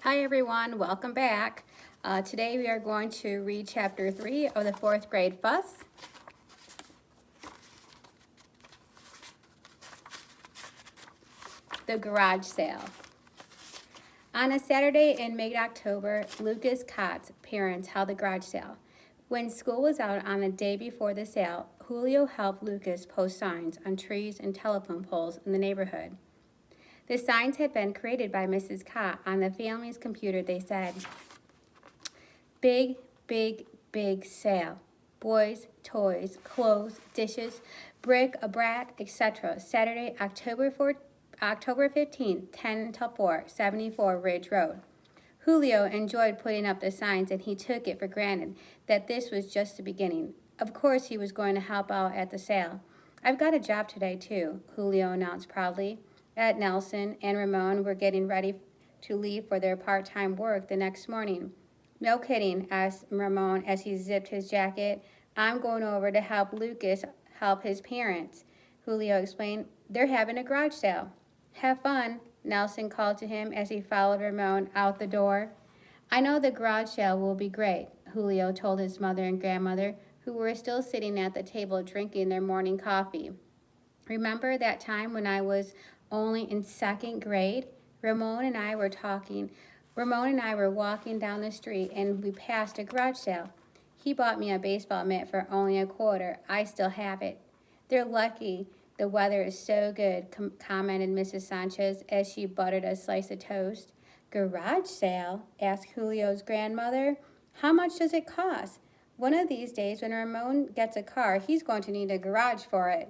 Hi everyone, welcome back. Today we are going to read chapter 3 of the 4th grade Fuss. The garage sale. On a Saturday in mid-October, Lucas Cott's parents held a garage sale. When school was out on the day before the sale, Julio helped Lucas post signs on trees and telephone poles in the neighborhood. The signs had been created by Mrs. Cott on the family's computer. They said, "Big, big, big sale. Boys, toys, clothes, dishes, bric-a-brac, etc. Saturday, October 15th, 10 until 4, 74 Ridge Road." Julio enjoyed putting up the signs, and he took it for granted that this was just the beginning. Of course he was going to help out at the sale. "I've got a job today, too," Julio announced proudly. Nelson and Ramon were getting ready to leave for their part-time work the next morning. "No kidding," asked Ramon as he zipped his jacket. "I'm going over to help Lucas help his parents," Julio explained. "They're having a garage sale." "Have fun," Nelson called to him as he followed Ramon out the door. "I know the garage sale will be great," Julio told his mother and grandmother, who were still sitting at the table drinking their morning coffee. "Remember that time when I was only in 2nd grade? Ramon and I were walking down the street and we passed a garage sale. He bought me a baseball mitt for only a quarter. I still have it." "They're lucky the weather is so good," commented Mrs. Sanchez as she buttered a slice of toast. "Garage sale?" asked Julio's grandmother. "How much does it cost? One of these days when Ramon gets a car, he's going to need a garage for it."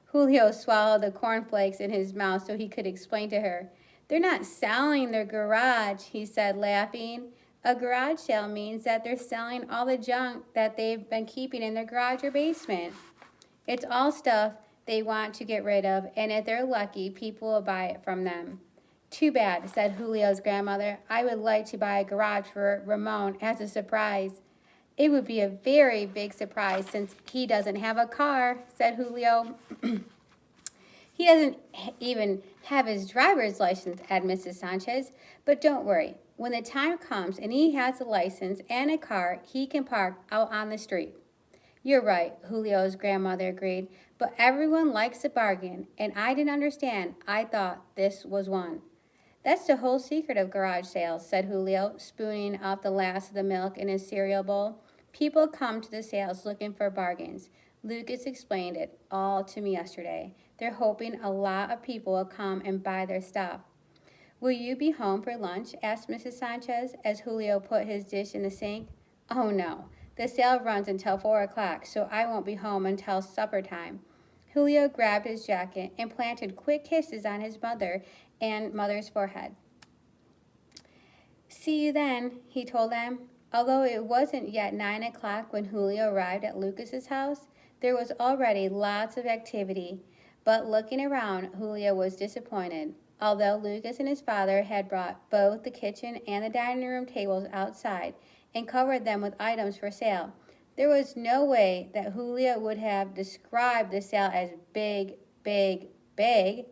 Julio swallowed the cornflakes in his mouth so he could explain to her. "They're not selling their garage," he said, laughing. "A garage sale means that they're selling all the junk that they've been keeping in their garage or basement. It's all stuff they want to get rid of, and if they're lucky, people will buy it from them." "Too bad," said Julio's grandmother. "I would like to buy a garage for Ramon as a surprise." "It would be a very big surprise since he doesn't have a car," said Julio. "He doesn't even have his driver's license," added Mrs. Sanchez. "But don't worry. When the time comes and he has a license and a car, he can park out on the street." "You're right," Julio's grandmother agreed. "But everyone likes a bargain, and I didn't understand. I thought this was one." "That's the whole secret of garage sales," said Julio, spooning up the last of the milk in his cereal bowl. "People come to the sales looking for bargains. Lucas explained it all to me yesterday. They're hoping a lot of people will come and buy their stuff." "Will you be home for lunch?" asked Mrs. Sanchez as Julio put his dish in the sink. "Oh, no. The sale runs until 4 o'clock, so I won't be home until supper time." Julio grabbed his jacket and planted quick kisses on his mother's forehead. "See you then," he told them. Although it wasn't yet 9 o'clock when Julio arrived at Lucas's house, there was already lots of activity. But looking around, Julio was disappointed. Although Lucas and his father had brought both the kitchen and the dining room tables outside and covered them with items for sale, there was no way that Julio would have described the sale as big, big, big.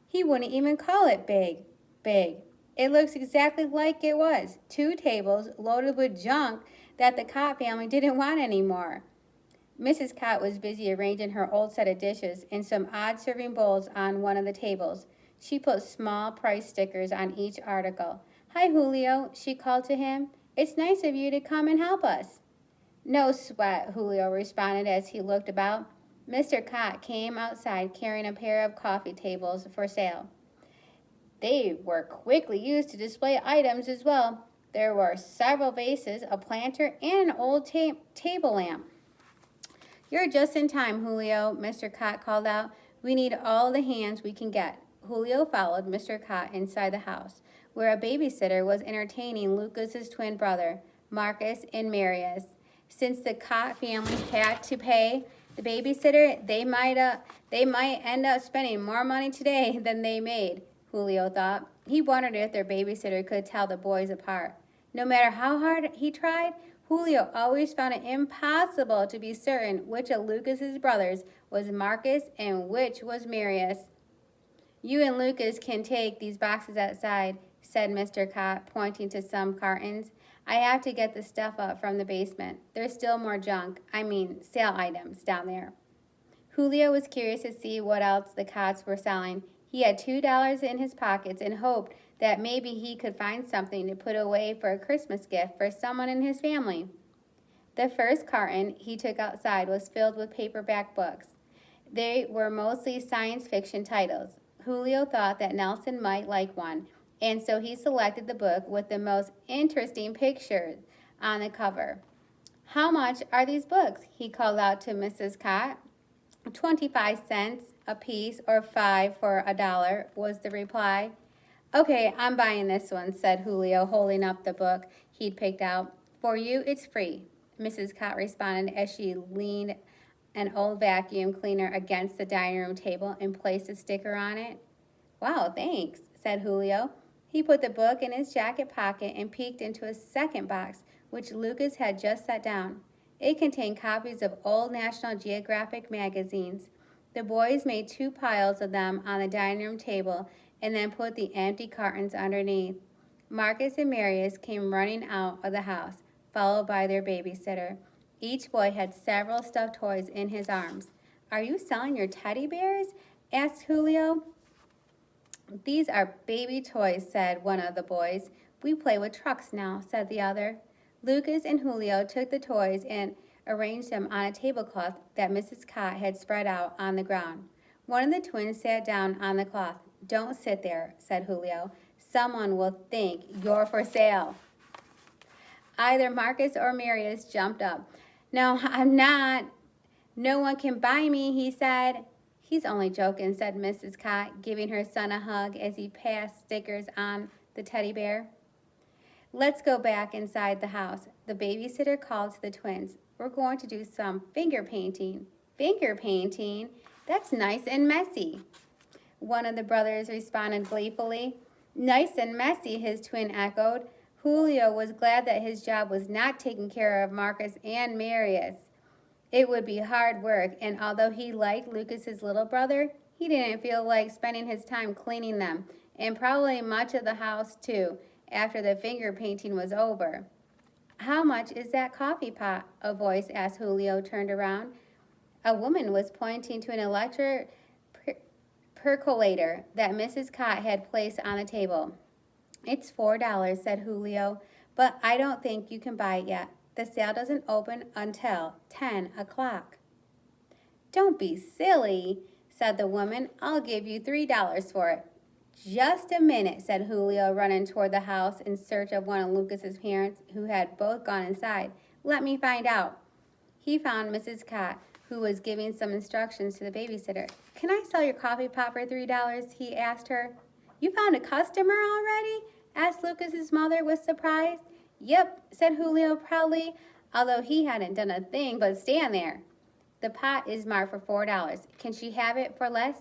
He wouldn't even call it big, big. It looks exactly like it was. 2 tables loaded with junk that the Cott family didn't want anymore. Mrs. Cott was busy arranging her old set of dishes and some odd serving bowls on one of the tables. She put small price stickers on each article. "Hi, Julio," she called to him. "It's nice of you to come and help us." "No sweat," Julio responded as he looked about. Mr. Cott came outside carrying a pair of coffee tables for sale. They were quickly used to display items as well. There were several vases, a planter, and an old table lamp. "You're just in time, Julio," Mr. Cott called out. "We need all the hands we can get." Julio followed Mr. Cott inside the house, where a babysitter was entertaining Lucas's twin brother, Marcus and Marius. Since the Cott family had to pay the babysitter, they might end up spending more money today than they made, Julio thought. He wondered if their babysitter could tell the boys apart. No matter how hard he tried, Julio always found it impossible to be certain which of Lucas's brothers was Marcus and which was Marius. "You and Lucas can take these boxes outside," said Mr. Cott, pointing to some cartons. I have to get the stuff up from the basement. There's still more junk, sale items, down there. Julio was curious to see what else the Cotts were selling. He had $2 in his pockets and hoped that maybe he could find something to put away for a Christmas gift for someone in his family. The first carton he took outside was filled with paperback books. They were mostly science fiction titles. Julio thought that Nelson might like one, and so he selected the book with the most interesting pictures on the cover. How much are these books? He called out to Mrs. Cott. 25 cents a piece, or 5 for $1, was the reply. Okay, I'm buying this one, said Julio, holding up the book he'd picked out. For you, it's free, Mrs. Cott responded as she leaned an old vacuum cleaner against the dining room table and placed a sticker on it. Wow, thanks, said Julio. He put the book in his jacket pocket and peeked into a second box, which Lucas had just set down. It contained copies of old National Geographic magazines. The boys made 2 piles of them on the dining room table and then put the empty cartons underneath. Marcus and Marius came running out of the house, followed by their babysitter. Each boy had several stuffed toys in his arms. Are you selling your teddy bears? Asked Julio. These are baby toys, said one of the boys. We play with trucks now, said the other. Lucas and Julio took the toys and arranged them on a tablecloth that Mrs. Cott had spread out on the ground. One of the twins sat down on the cloth. Don't sit there, said Julio. Someone will think you're for sale. Either Marcus or Marius jumped up. No, I'm not. No one can buy me, he said. He's only joking, said Mrs. Cott, giving her son a hug as he passed stickers on the teddy bear. Let's go back inside the house. The babysitter called to the twins. We're going to do some finger painting. Finger painting? That's nice and messy. One of the brothers responded gleefully. Nice and messy, his twin echoed. Julio was glad that his job was not taking care of Marcus and Marius. It would be hard work, and although he liked Lucas's little brother, he didn't feel like spending his time cleaning them, and probably much of the house too, after the finger painting was over. How much is that coffee pot? A voice asked. Julio turned around. A woman was pointing to an electric percolator that Mrs. Cott had placed on the table. It's $4, said Julio, but I don't think you can buy it yet. The sale doesn't open until 10 o'clock. Don't be silly, said the woman. I'll give you $3 for it. Just a minute, said Julio, running toward the house in search of one of Lucas's parents, who had both gone inside. Let me find out. He found Mrs. Cott, who was giving some instructions to the babysitter. Can I sell your coffee pot for $3? He asked her. You found a customer already? Asked Lucas's mother with surprise. Yep, said Julio proudly, although he hadn't done a thing but stand there. The pot is marked for $4. Can she have it for less?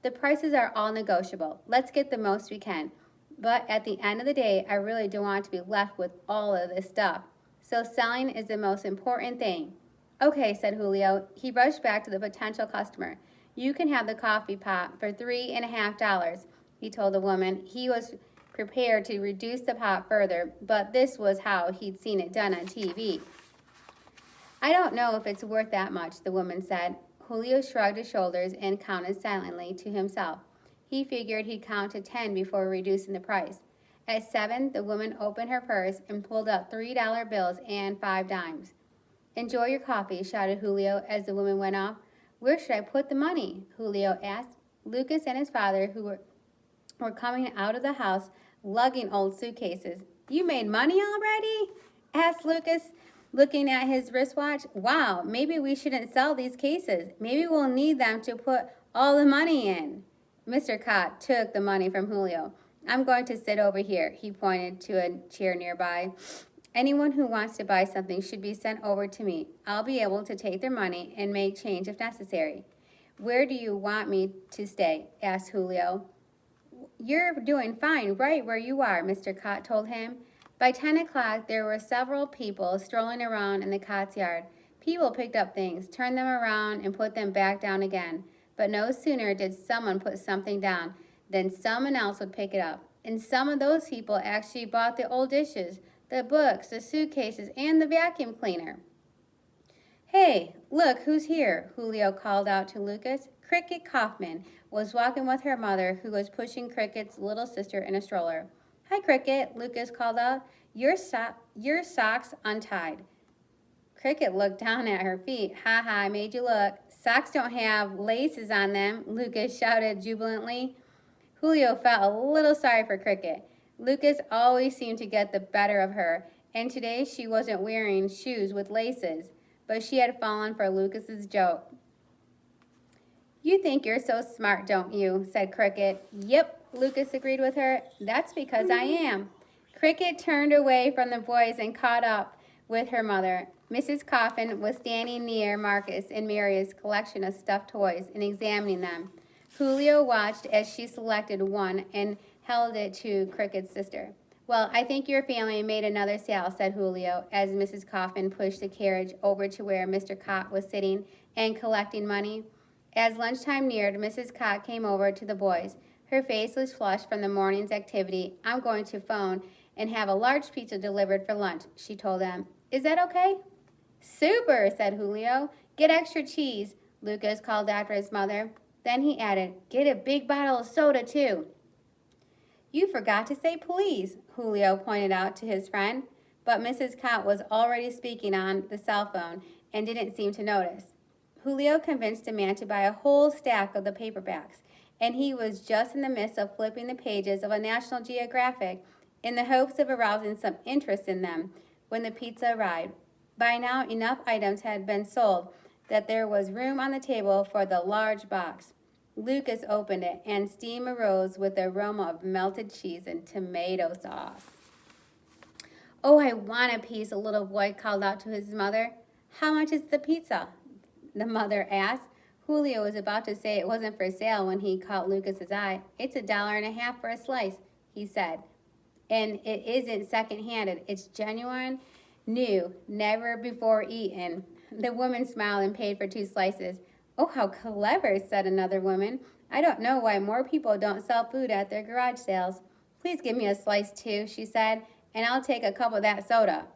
The prices are all negotiable. Let's get the most we can. But at the end of the day, I really don't want to be left with all of this stuff. So selling is the most important thing. Okay, said Julio. He rushed back to the potential customer. You can have the coffee pot for $3.50, he told the woman. He was prepared to reduce the pot further, but this was how he'd seen it done on TV. I don't know if it's worth that much, the woman said. Julio shrugged his shoulders and counted silently to himself. He figured he'd count to 10 before reducing the price. At 7, the woman opened her purse and pulled out $3 bills and 5 dimes. Enjoy your coffee, shouted Julio as the woman went off. Where should I put the money? Julio asked. Lucas and his father, who were coming out of the house, lugging old suitcases. You made money already? Asked Lucas, looking at his wristwatch. Wow, maybe we shouldn't sell these cases. Maybe we'll need them to put all the money in. Mr. Cott took the money from Julio. I'm going to sit over here. He pointed to a chair nearby. Anyone who wants to buy something should be sent over to me. I'll be able to take their money and make change if necessary. Where do you want me to stay? Asked Julio. You're doing fine right where you are, Mr. Cott told him. By 10 o'clock, there were several people strolling around in the Cott's yard. People picked up things, turned them around, and put them back down again. But no sooner did someone put something down than someone else would pick it up. And some of those people actually bought the old dishes, the books, the suitcases, and the vacuum cleaner. Hey, look who's here, Julio called out to Lucas. Cricket Kaufman was walking with her mother, who was pushing Cricket's little sister in a stroller. Hi, Cricket, Lucas called out. Your socks untied. Cricket looked down at her feet. Ha ha, I made you look. Socks don't have laces on them, Lucas shouted jubilantly. Julio felt a little sorry for Cricket. Lucas always seemed to get the better of her, and today she wasn't wearing shoes with laces, but she had fallen for Lucas's joke. You think you're so smart, don't you? Said Cricket. Yep, Lucas agreed with her. That's because I am. Cricket turned away from the boys and caught up with her mother. Mrs. Coffin was standing near Marcus and Maria's collection of stuffed toys and examining them. Julio watched as she selected one and held it to Cricket's sister. Well, I think your family made another sale, said Julio, as Mrs. Coffin pushed the carriage over to where Mr. Cott was sitting and collecting money. As lunchtime neared, Mrs. Cott came over to the boys. Her face was flushed from the morning's activity. I'm going to phone and have a large pizza delivered for lunch, she told them. Is that okay? Super, said Julio. Get extra cheese, Lucas called after his mother. Then he added, get a big bottle of soda, too. You forgot to say please, Julio pointed out to his friend, but Mrs. Cott was already speaking on the cell phone and didn't seem to notice. Julio convinced a man to buy a whole stack of the paperbacks, and he was just in the midst of flipping the pages of a National Geographic in the hopes of arousing some interest in them when the pizza arrived. By now, enough items had been sold that there was room on the table for the large box. Lucas opened it, and steam arose with the aroma of melted cheese and tomato sauce. Oh, I want a piece, a little boy called out to his mother. How much is the pizza? The mother asked. Julio was about to say it wasn't for sale when he caught Lucas's eye. It's $1.50 for a slice, he said. And it isn't second-handed. It's genuine, new, never before eaten. The woman smiled and paid for 2 slices. Oh, how clever, said another woman. I don't know why more people don't sell food at their garage sales. Please give me a slice too, she said, and I'll take a cup of that soda.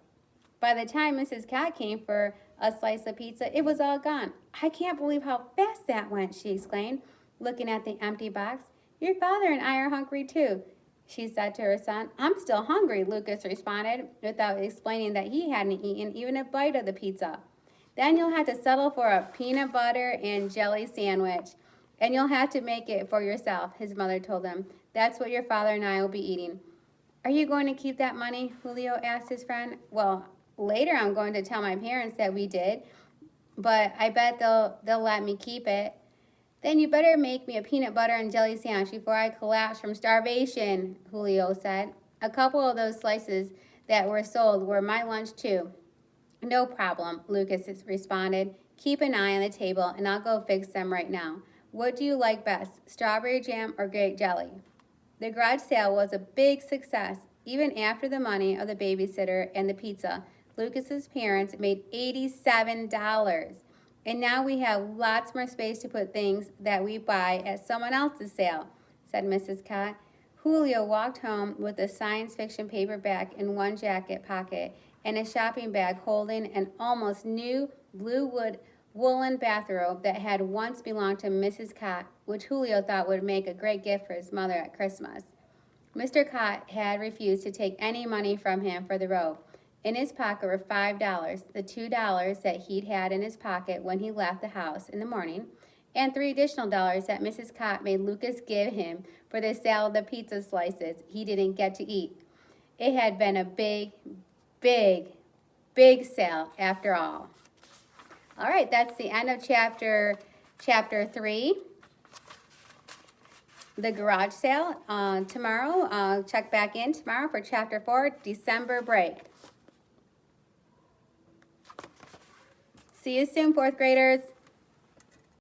By the time Mrs. Cat came for a slice of pizza, it was all gone. I can't believe how fast that went, she exclaimed, looking at the empty box. Your father and I are hungry too, she said to her son. I'm still hungry, Lucas responded, without explaining that he hadn't eaten even a bite of the pizza. Then you'll have to settle for a peanut butter and jelly sandwich, and you'll have to make it for yourself, his mother told him. That's what your father and I will be eating. Are you going to keep that money? Julio asked his friend. Well, later I'm going to tell my parents that we did, but I bet they'll let me keep it. Then you better make me a peanut butter and jelly sandwich before I collapse from starvation, Julio said. A couple of those slices that were sold were my lunch too. No problem, Lucas responded. Keep an eye on the table, and I'll go fix them right now. What do you like best, strawberry jam or grape jelly? The garage sale was a big success. Even after the money of the babysitter and the pizza, Lucas's parents made $87. And now we have lots more space to put things that we buy at someone else's sale, said Mrs. Cott. Julio walked home with a science fiction paperback in one jacket pocket and a shopping bag holding an almost new blue woolen bathrobe that had once belonged to Mrs. Cott, which Julio thought would make a great gift for his mother at Christmas. Mr. Cott had refused to take any money from him for the robe. In his pocket were $5, the $2 that he'd had in his pocket when he left the house in the morning, and 3 additional dollars that Mrs. Cott made Lucas give him for the sale of the pizza slices he didn't get to eat. It had been a big sale after all. All right, that's the end of chapter 3. The garage sale tomorrow. Check back in tomorrow for chapter 4, December break. See you soon, 4th graders.